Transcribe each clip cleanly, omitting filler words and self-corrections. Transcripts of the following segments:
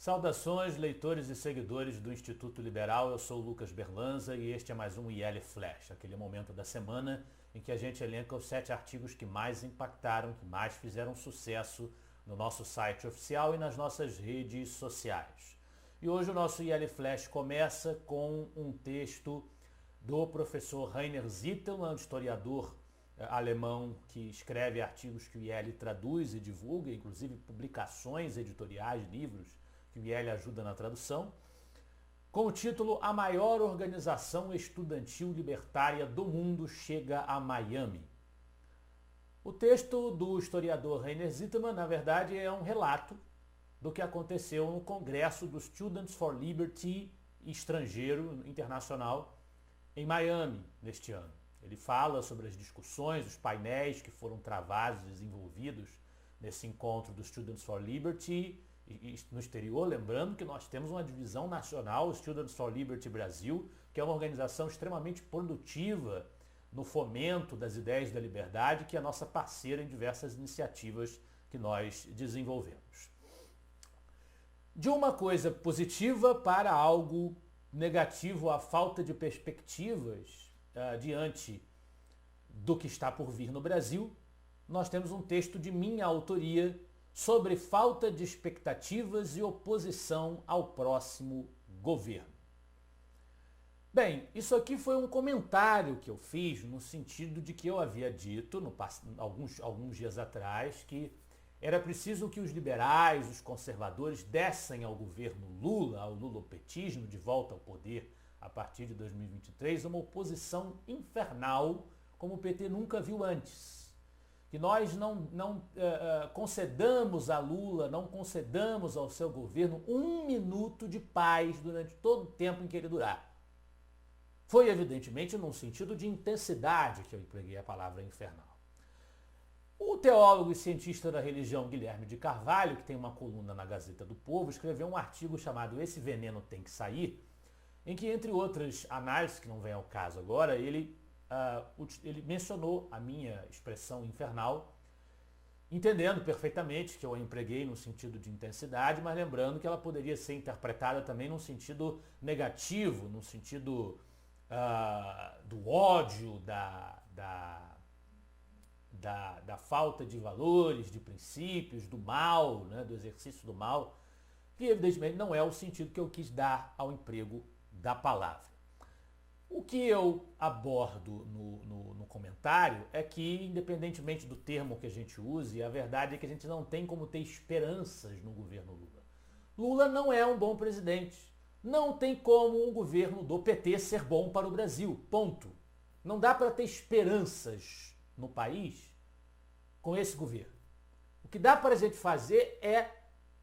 Saudações, leitores e seguidores do Instituto Liberal. Eu sou o Lucas Berlanza e este é mais um IL Flash, aquele momento da semana em que a gente elenca os 7 artigos que mais impactaram, que mais fizeram sucesso no nosso site oficial e nas nossas redes sociais. E hoje o nosso IL Flash começa com um texto do professor Rainer Zitelmann, historiador alemão que escreve artigos que o IL traduz e divulga, inclusive publicações editoriais, livros que o IL ajuda na tradução, com o título A Maior Organização Estudantil Libertária do Mundo Chega a Miami. O texto do historiador Rainer Zitelmann, na verdade, é um relato do que aconteceu no Congresso dos Students for Liberty estrangeiro, internacional, em Miami, neste ano. Ele fala sobre as discussões, os painéis que foram travados, desenvolvidos nesse encontro dos Students for Liberty e no exterior, lembrando que nós temos uma divisão nacional, o Students for Liberty Brasil, que é uma organização extremamente produtiva no fomento das ideias da liberdade, que é a nossa parceira em diversas iniciativas que nós desenvolvemos. De uma coisa positiva para algo negativo, a falta de perspectivas diante do que está por vir no Brasil, nós temos um texto de minha autoria sobre falta de expectativas e oposição ao próximo governo. Bem, isso aqui foi um comentário que eu fiz no sentido de que eu havia dito alguns dias atrás que era preciso que os liberais, os conservadores dessem ao governo Lula, ao lulopetismo de volta ao poder a partir de 2023, uma oposição infernal como o PT nunca viu antes. Que nós não concedamos a Lula, não concedamos ao seu governo um minuto de paz durante todo o tempo em que ele durar. Foi evidentemente num sentido de intensidade que eu empreguei a palavra infernal. O teólogo e cientista da religião Guilherme de Carvalho, que tem uma coluna na Gazeta do Povo, escreveu um artigo chamado Esse Veneno Tem que Sair, em que, entre outras análises, que não vem ao caso agora, ele mencionou a minha expressão infernal, entendendo perfeitamente que eu a empreguei no sentido de intensidade, mas lembrando que ela poderia ser interpretada também num sentido negativo, no sentido do ódio, da falta de valores, de princípios, do mal, né, do exercício do mal, que evidentemente não é o sentido que eu quis dar ao emprego da palavra. O que eu abordo no comentário é que, independentemente do termo que a gente use, a verdade é que a gente não tem como ter esperanças no governo Lula. Lula não é um bom presidente. Não tem como um governo do PT ser bom para o Brasil. Ponto. Não dá para ter esperanças no país com esse governo. O que dá para a gente fazer é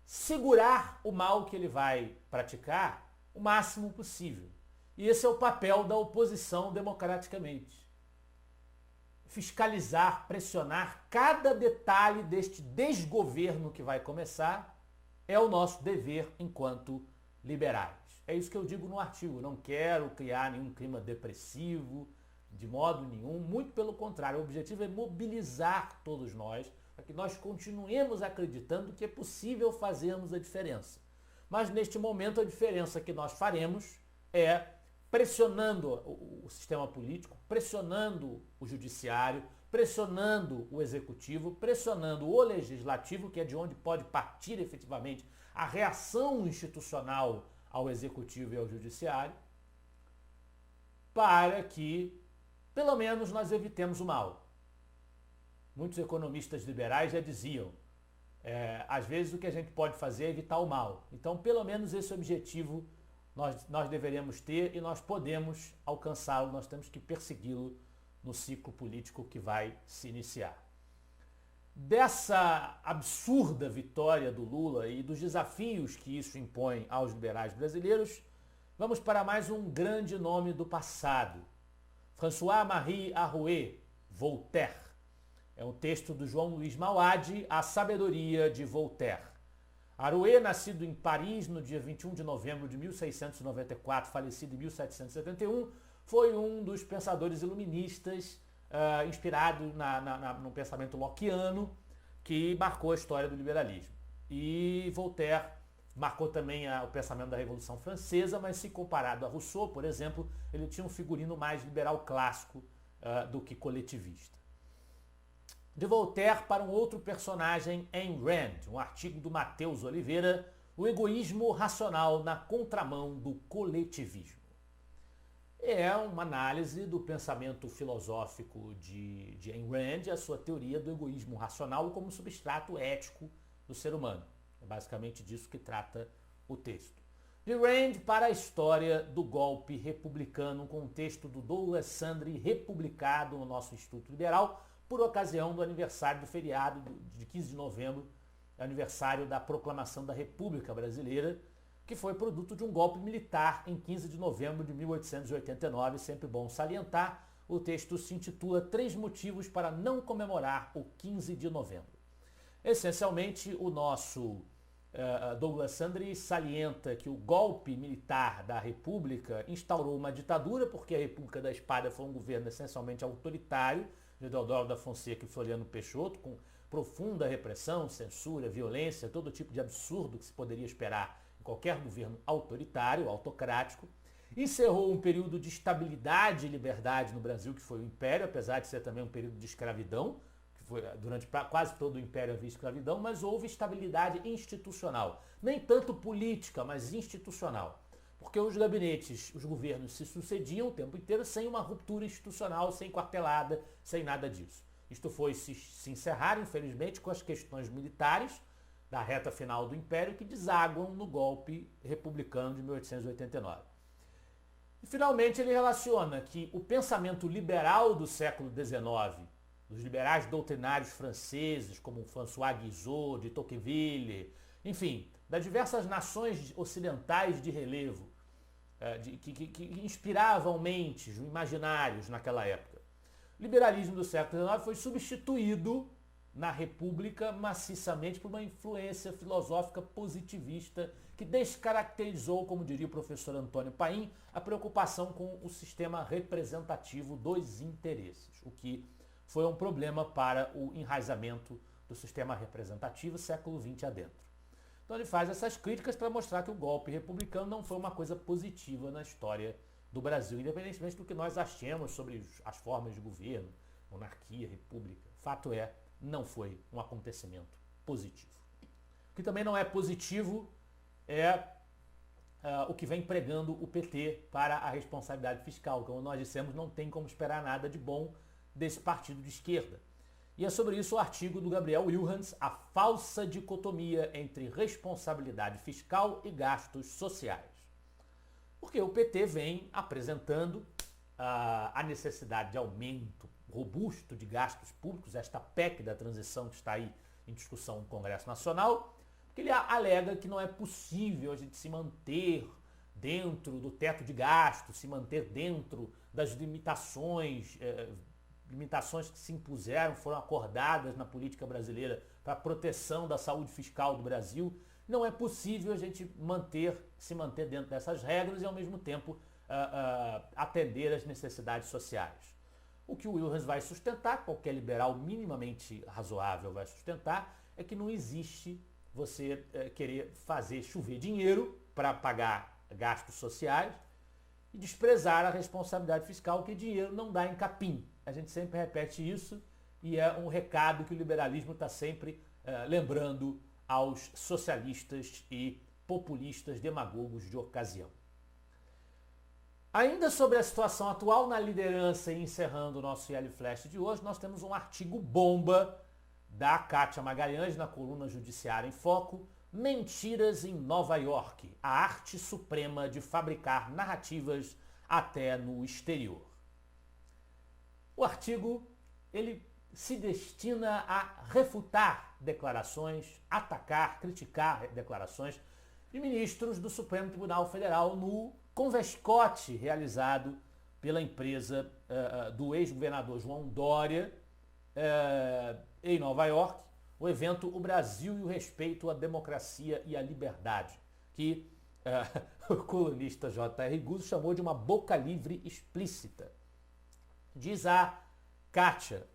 segurar o mal que ele vai praticar o máximo possível. E esse é o papel da oposição democraticamente. Fiscalizar, pressionar cada detalhe deste desgoverno que vai começar é o nosso dever enquanto liberais. É isso que eu digo no artigo. Não quero criar nenhum clima depressivo, de modo nenhum. Muito pelo contrário, o objetivo é mobilizar todos nós para que nós continuemos acreditando que é possível fazermos a diferença. Mas neste momento a diferença que nós faremos é pressionando o sistema político, pressionando o judiciário, pressionando o executivo, pressionando o legislativo, que é de onde pode partir efetivamente a reação institucional ao executivo e ao judiciário, para que, pelo menos, nós evitemos o mal. Muitos economistas liberais já diziam, às vezes o que a gente pode fazer é evitar o mal. Então, pelo menos esse objetivo nós deveremos ter e nós podemos alcançá-lo, nós temos que persegui-lo no ciclo político que vai se iniciar. Dessa absurda vitória do Lula e dos desafios que isso impõe aos liberais brasileiros, vamos para mais um grande nome do passado. François-Marie Arouet, Voltaire. É um texto do João Luiz Mauad, A Sabedoria de Voltaire. Arouet, nascido em Paris no dia 21 de novembro de 1694, falecido em 1771, foi um dos pensadores iluministas inspirado no pensamento lockeano que marcou a história do liberalismo. E Voltaire marcou também o pensamento da Revolução Francesa, mas se comparado a Rousseau, por exemplo, ele tinha um figurino mais liberal clássico do que coletivista. De Voltaire para um outro personagem, Ayn Rand, um artigo do Matheus Oliveira, O egoísmo racional na contramão do coletivismo. É uma análise do pensamento filosófico de Ayn Rand, a sua teoria do egoísmo racional como substrato ético do ser humano. É basicamente disso que trata o texto. De Rand para a história do golpe republicano, com o texto do Douglas Sandry, republicado no nosso Instituto Liberal, por ocasião do aniversário do feriado de 15 de novembro, aniversário da proclamação da República Brasileira, que foi produto de um golpe militar em 15 de novembro de 1889, sempre bom salientar. O texto se intitula 3 motivos para não comemorar o 15 de novembro. Essencialmente, o nosso Douglas Sandry salienta que o golpe militar da República instaurou uma ditadura, porque a República da Espada foi um governo essencialmente autoritário, de Deodoro da Fonseca e Floriano Peixoto, com profunda repressão, censura, violência, todo tipo de absurdo que se poderia esperar em qualquer governo autoritário, autocrático. Encerrou um período de estabilidade e liberdade no Brasil, que foi o Império, apesar de ser também um período de escravidão, que foi durante quase todo o Império havia escravidão, mas houve estabilidade institucional. Nem tanto política, mas institucional. Porque os gabinetes, os governos se sucediam o tempo inteiro sem uma ruptura institucional, sem quartelada, sem nada disso. Isto foi se encerrar, infelizmente, com as questões militares da reta final do Império, que desaguam no golpe republicano de 1889. E, finalmente, ele relaciona que o pensamento liberal do século XIX, dos liberais doutrinários franceses, como François Guizot, de Tocqueville, enfim, das diversas nações ocidentais de relevo, que inspiravam mentes, imaginários naquela época. O liberalismo do século XIX foi substituído na República maciçamente por uma influência filosófica positivista que descaracterizou, como diria o professor Antônio Paim, a preocupação com o sistema representativo dos interesses, o que foi um problema para o enraizamento do sistema representativo século XX adentro. Então ele faz essas críticas para mostrar que o golpe republicano não foi uma coisa positiva na história do Brasil, independentemente do que nós achemos sobre as formas de governo, monarquia, república. Fato é, não foi um acontecimento positivo. O que também não é positivo é o que vem pregando o PT para a responsabilidade fiscal. Como nós dissemos, não tem como esperar nada de bom desse partido de esquerda. E é sobre isso o artigo do Gabriel Wilhans, A Falsa Dicotomia entre Responsabilidade Fiscal e Gastos Sociais. Porque o PT vem apresentando a necessidade de aumento robusto de gastos públicos, esta PEC da transição que está aí em discussão no Congresso Nacional, porque ele alega que não é possível a gente se manter dentro do teto de gastos, se manter dentro das limitações que se impuseram, foram acordadas na política brasileira para a proteção da saúde fiscal do Brasil. Não é possível a gente se manter dentro dessas regras e, ao mesmo tempo, atender às necessidades sociais. O que o Wilhans vai sustentar, qualquer liberal minimamente razoável vai sustentar, é que não existe você querer fazer chover dinheiro para pagar gastos sociais e desprezar a responsabilidade fiscal, que dinheiro não dá em capim. A gente sempre repete isso e é um recado que o liberalismo está sempre lembrando aos socialistas e populistas demagogos de ocasião. Ainda sobre a situação atual na liderança e encerrando o nosso IL Flash de hoje, nós temos um artigo bomba da Kátia Magalhães na coluna Judiciário em Foco, Mentiras em Nova York, a arte suprema de fabricar narrativas até no exterior. O artigo ele se destina a refutar declarações, atacar, criticar declarações de ministros do Supremo Tribunal Federal no convescote realizado pela empresa do ex-governador João Dória em Nova York, o evento O Brasil e o Respeito à Democracia e à Liberdade, que o colunista J.R. Guzzo chamou de uma boca livre explícita. Diz a Kátia,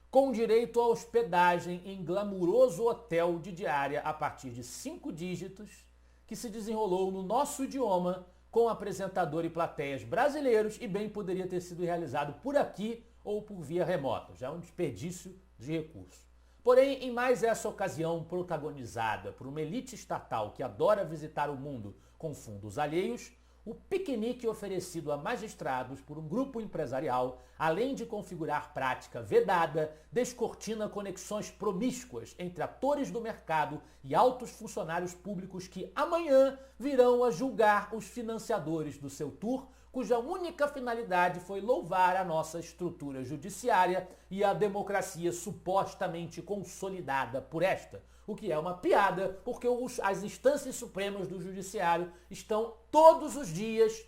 com direito à hospedagem em glamuroso hotel de diária a partir de 5 dígitos que se desenrolou no nosso idioma, com apresentador e plateias brasileiros e bem poderia ter sido realizado por aqui ou por via remota. Já é um desperdício de recurso. Porém, em mais essa ocasião protagonizada por uma elite estatal que adora visitar o mundo com fundos alheios, o piquenique oferecido a magistrados por um grupo empresarial, além de configurar prática vedada, descortina conexões promíscuas entre atores do mercado e altos funcionários públicos que amanhã virão a julgar os financiadores do seu tour, cuja única finalidade foi louvar a nossa estrutura judiciária e a democracia supostamente consolidada por esta. O que é uma piada, porque as instâncias supremas do judiciário estão todos os dias,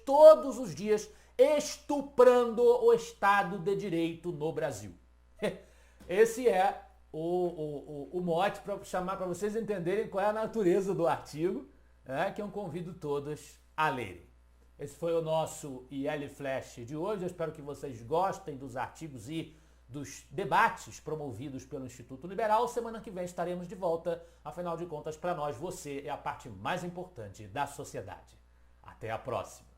estuprando o Estado de Direito no Brasil. Esse é o mote para chamar, para vocês entenderem qual é a natureza do artigo, que eu convido todos a lerem. Esse foi o nosso IL Flash de hoje. Eu espero que vocês gostem dos artigos e dos debates promovidos pelo Instituto Liberal. Semana que vem estaremos de volta. Afinal de contas, para nós, você é a parte mais importante da sociedade. Até a próxima.